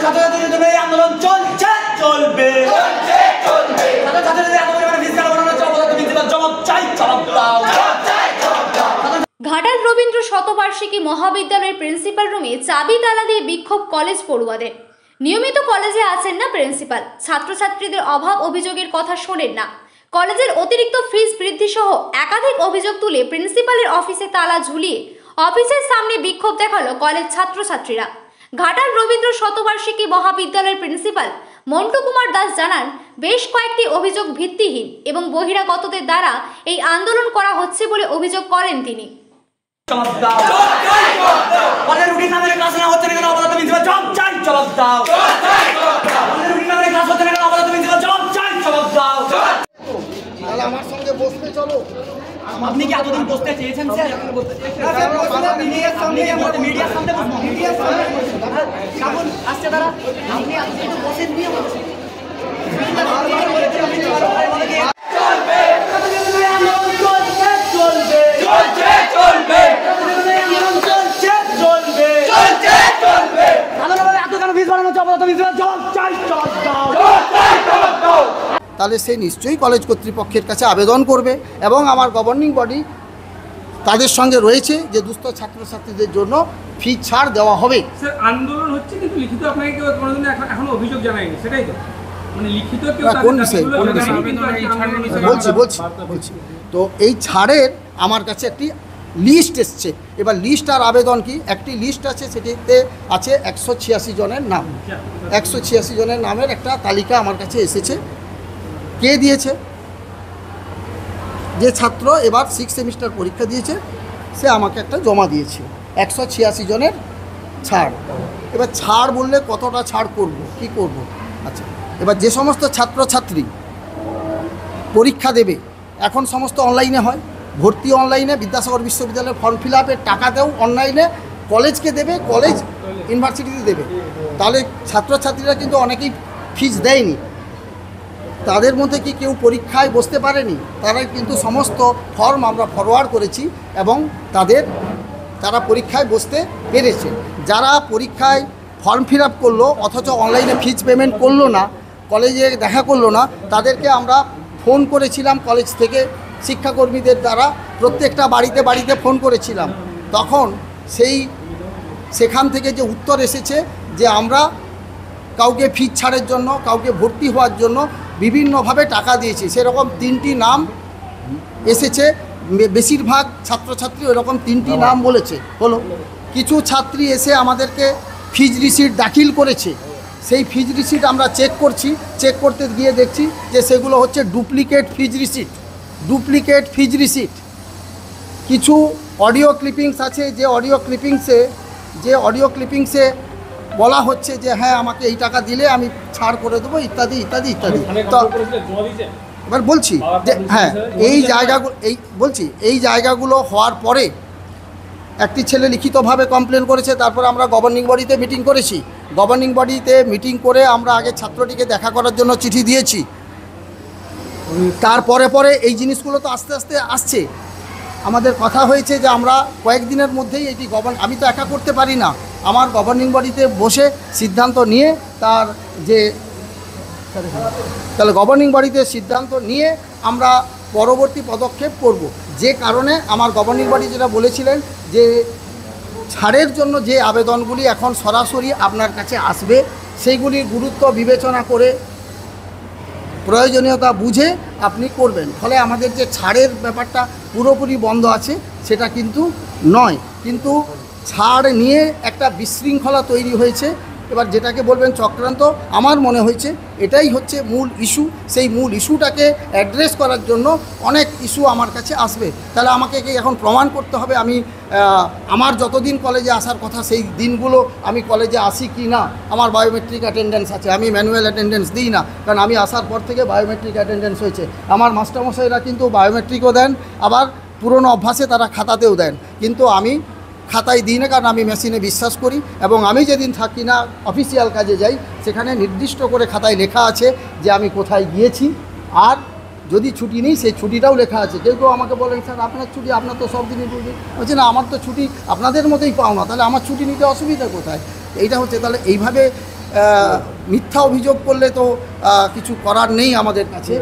ছাত্রছাত্রীদের জন্য এই আন্দোলন চলছে, চলবে। ছাত্রছাত্রীদের এত পরিমাণে ফিস কেন বাড়ানো হচ্ছে? অবদান প্রিন্সিপাল জবাব চাই, জবাব দাও। ঘাটাল রবীন্দ্র শতবার্ষিকী মহাবিদ্যালয়ের প্রিন্সিপাল রুমে চাবি তালা দিয়ে বিক্ষোভ কলেজ পড়ুয়াদের। নিয়মিত কলেজে আসেন না প্রিন্সিপাল, ছাত্রছাত্রীদের অভাব অভিযোগের কথা শোনেন না। কলেজের অতিরিক্ত ফিস বৃদ্ধি সহ একাধিক অভিযোগ তুলে প্রিন্সিপালের অফিসে তালা ঝুলিয়ে অফিসের সামনে বিক্ষোভ দেখালো কলেজ ছাত্রছাত্রীরা। ঘাটাল রবীন্দ্র শতবার্ষিকী মহাবিদ্যালয়ের প্রিন্সিপাল মন্টু কুমার দাস জানান, বেশ কয়েকটি অভিযোগ ভিত্তিহীন এবং বহিরাগতদের দ্বারা এই আন্দোলন করা হচ্ছে বলে অভিযোগ করেন তিনি। আমার সঙ্গে বসতে চলো। আপনি কি এতদিন বসতে চেয়েছেন স্যার? মিডিয়ার সামনে আসছে তারা, আপনি এতদিন বসেন নিয়ে তাহলে সে নিশ্চয়ই কলেজ কর্তৃপক্ষের কাছে আবেদন করবে এবং আমার গভর্নিং বডি তাদের সঙ্গে রয়েছে যে দুস্থ ছাত্রছাত্রীদের জন্য ফি ছাড় দেওয়া হবে। স্যার আন্দোলন হচ্ছে কিন্তু লিখিত আপনাকে কেউ কোনোদিন এখনো অভিযোগ জানায়নি, সেটাই তো? মানে লিখিত কেউ কোন বিষয় বলছি তো এই ছাড়ের আমার কাছে একটি লিস্ট এসছে। এবার লিস্ট আর আবেদন কি, একটি লিস্ট আছে, সেটিতে আছে 186 জনের নাম। 186 জনের নামের একটা তালিকা আমার কাছে এসেছে। কে দিয়েছে? যে ছাত্র এবার 6 সেমিস্টার পরীক্ষা দিয়েছে সে আমাকে একটা জমা দিয়েছে 186 জনের ছাড়। এবার ছাড় বললে কতটা ছাড় করব, কি করব? আচ্ছা, এবার যে সমস্ত ছাত্রছাত্রী পরীক্ষা দেবে, এখন সমস্ত অনলাইনে হয়, ভর্তি অনলাইনে, বিদ্যাসাগর বিশ্ববিদ্যালয়ের ফর্ম ফিল আপের টাকাতেও অনলাইনে, কলেজকে দেবে, কলেজ ইউনিভার্সিটিতে দেবে। তাহলে ছাত্রছাত্রীরা কিন্তু অনেকেই ফিস দেয়নি, তাদের মধ্যে কি কেউ পরীক্ষায় বসতে পারেনি? তারা কিন্তু সমস্ত ফর্ম আমরা ফরওয়ার্ড করেছি এবং তারা পরীক্ষায় বসতে পেরেছে। যারা পরীক্ষায় ফর্ম ফিল আপ করলো অথচ অনলাইনে ফিস পেমেন্ট করলো না, কলেজে দেখা করলো না, তাদেরকে আমরা ফোন করেছিলাম কলেজ থেকে শিক্ষাকর্মীদের দ্বারা, প্রত্যেকটা বাড়িতে বাড়িতে ফোন করেছিলাম। তখন সেখান থেকে যে উত্তর এসেছে যে আমরা কাউকে ফিস ছাড়ের জন্য, কাউকে ভর্তি হওয়ার জন্য বিভিন্নভাবে টাকা দিয়েছি। সেরকম 3টি নাম এসেছে, বেশিরভাগ ছাত্রছাত্রী এরকম 3টি নাম বলেছে। হলো কিছু ছাত্রী এসে আমাদেরকে ফিজ রিসিট দাখিল করেছে, সেই ফিজ রিসিট আমরা চেক করছি, চেক করতে গিয়ে দেখছি যে সেগুলো হচ্ছে ডুপ্লিকেট ফিজ রিসিট। কিছু অডিও ক্লিপিংস আছে, যে অডিও ক্লিপিংসে বলা হচ্ছে যে হ্যাঁ আমাকে এই টাকা দিলে আমি ছাড় করে দেবো ইত্যাদি ইত্যাদি ইত্যাদি। তো এবার বলছি যে হ্যাঁ এই জায়গাগুলো হওয়ার পরে একটি ছেলে লিখিতভাবে কমপ্লেন করেছে। তারপর আমরা গভর্নিং বডিতে মিটিং করেছি। গভর্নিং বডিতে মিটিং করে আমরা আগে ছাত্রটিকে দেখা করার জন্য চিঠি দিয়েছি। তারপরে এই জিনিসগুলো তো আস্তে আস্তে আসছে। আমাদের কথা হয়েছে যে আমরা কয়েকদিনের মধ্যেই এটি আমি তো একা করতে পারি না, আমার গভর্নিং বডিতে বসে সিদ্ধান্ত নিয়ে তাহলে গভর্নিং বডিতে সিদ্ধান্ত নিয়ে আমরা পরবর্তী পদক্ষেপ করব। যে কারণে আমার গভর্নিং বডি যেটা বলেছিলেন যে ছাড়ের জন্য যে আবেদনগুলি এখন সরাসরি আপনার কাছে আসবে সেইগুলির গুরুত্ব বিবেচনা করে প্রয়োজনীয়তা বুঝে আপনি করবেন। ফলে আমাদের যে ছাড়ের ব্যাপারটা পুরোপুরি বন্ধ আছে সেটা কিন্তু নয়, কিন্তু ছাড় নিয়ে একটা বিশৃঙ্খলা তৈরি হয়েছে। এবার যেটাকে বলবেন চক্রান্ত, আমার মনে হয়েছে এটাই হচ্ছে মূল ইস্যু। সেই মূল ইস্যুটাকে অ্যাড্রেস করার জন্য অনেক ইস্যু আমার কাছে আসবে। তাহলে আমাকে এখন প্রমাণ করতে হবে আমি আমার যতদিন কলেজে আসার কথা সেই দিনগুলো আমি কলেজে আসি কি না। আমার বায়োমেট্রিক অ্যাটেন্ডেন্স আছে, আমি ম্যানুয়াল অ্যাটেন্ডেন্স দিই না, কারণ আমি আসার পর থেকে বায়োমেট্রিক অ্যাটেন্ডেন্স হয়েছে। আমার মাস্টারমশাইরা কিন্তু বায়োমেট্রিকও দেন, আবার পুরনো অভ্যাসে তারা খাতাতেও দেন, কিন্তু আমি খাতায় দিই না, কারণ আমি মেশিনে বিশ্বাস করি। এবং আমি যেদিন থাকি না অফিসিয়াল কাজে যাই সেখানে নির্দিষ্ট করে খাতায় লেখা আছে যে আমি কোথায় গিয়েছি, আর যদি ছুটি নেই সেই ছুটিটাও লেখা আছে। কেউ আমাকে বলেন স্যার আপনার ছুটি, আপনার তো সব দিনই ছুটি। বলছি না, আমার তো ছুটি আপনাদের মতোই পাও না, তাহলে আমার ছুটি নিতে অসুবিধা কোথায়? এইটা হচ্ছে। তাহলে এইভাবে মিথ্যা অভিযোগ করলে তো কিছু করার নেই আমাদের কাছে।